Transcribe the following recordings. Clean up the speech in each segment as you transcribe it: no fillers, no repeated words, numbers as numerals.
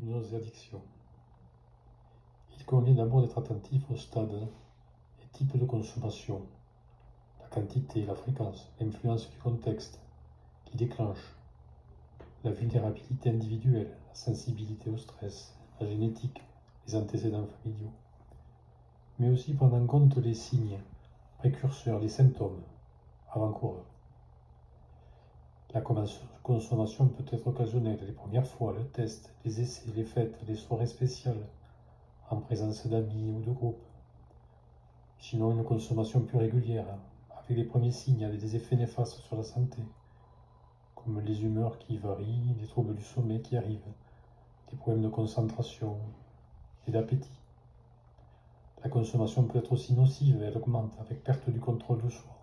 Hypnose et addiction. Il convient d'abord d'être attentif au stade et type de consommation, la quantité, la fréquence, l'influence du contexte qui déclenche, la vulnérabilité individuelle, la sensibilité au stress, la génétique, les antécédents familiaux, mais aussi prendre en compte les signes précurseurs, les symptômes avant-coureurs. La consommation peut être occasionnelle, les premières fois, le test, les essais, les fêtes, les soirées spéciales, en présence d'amis ou de groupes. Sinon, une consommation plus régulière, avec les premiers signes, avec des effets néfastes sur la santé, comme les humeurs qui varient, les troubles du sommeil qui arrivent, des problèmes de concentration et d'appétit. La consommation peut être aussi nocive, elle augmente avec perte du contrôle de soi,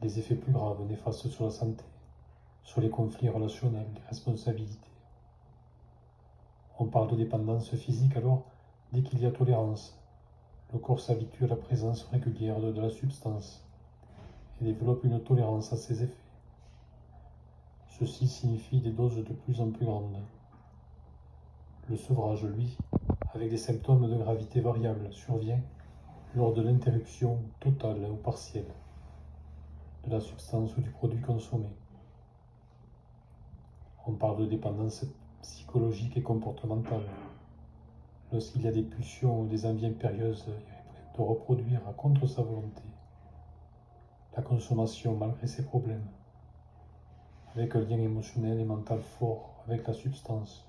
des effets plus graves, néfastes sur la santé, sur les conflits relationnels, les responsabilités. On parle de dépendance physique alors dès qu'il y a tolérance. Le corps s'habitue à la présence régulière de la substance et développe une tolérance à ses effets. Ceci signifie des doses de plus en plus grandes. Le sevrage, lui, avec des symptômes de gravité variable, survient lors de l'interruption totale ou partielle de la substance ou du produit consommé. On parle de dépendance psychologique et comportementale. Lorsqu'il y a des pulsions ou des envies impérieuses de reproduire contre sa volonté la consommation malgré ses problèmes, avec un lien émotionnel et mental fort avec la substance,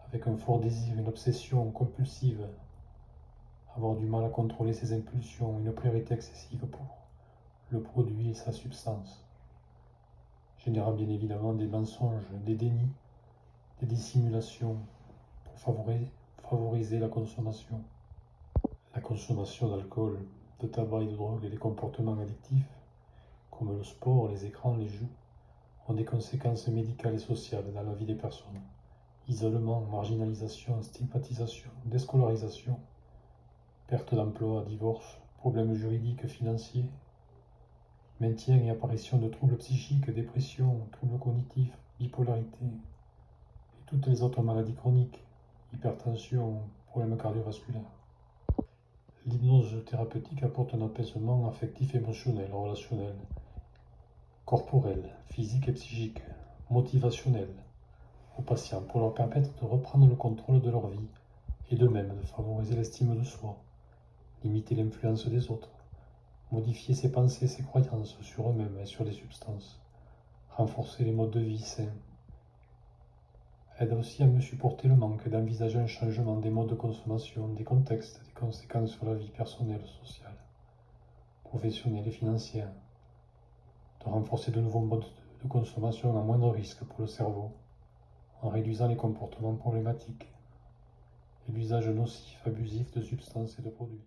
avec un fort désir, une obsession compulsive, avoir du mal à contrôler ses impulsions, une priorité excessive pour le produit et sa substance, générant bien évidemment des mensonges, des dénis, des dissimulations pour favoriser la consommation. La consommation d'alcool, de tabac et de drogue et des comportements addictifs, comme le sport, les écrans, les jeux, ont des conséquences médicales et sociales dans la vie des personnes. Isolement, marginalisation, stigmatisation, déscolarisation, perte d'emploi, divorce, problèmes juridiques, financiers, maintien et apparition de troubles psychiques, dépression, troubles cognitifs, bipolarité et toutes les autres maladies chroniques, hypertension, problèmes cardiovasculaires. L'hypnose thérapeutique apporte un apaisement affectif, émotionnel, relationnel, corporel, physique et psychique, motivationnel aux patients pour leur permettre de reprendre le contrôle de leur vie et d'eux-mêmes, de favoriser l'estime de soi, limiter l'influence des autres, modifier ses pensées, ses croyances sur eux-mêmes et sur les substances, renforcer les modes de vie sains, aide aussi à mieux supporter le manque, d'envisager un changement des modes de consommation, des contextes, des conséquences sur la vie personnelle, sociale, professionnelle et financière, de renforcer de nouveaux modes de consommation à moindre risque pour le cerveau, en réduisant les comportements problématiques et l'usage nocif, abusif de substances et de produits.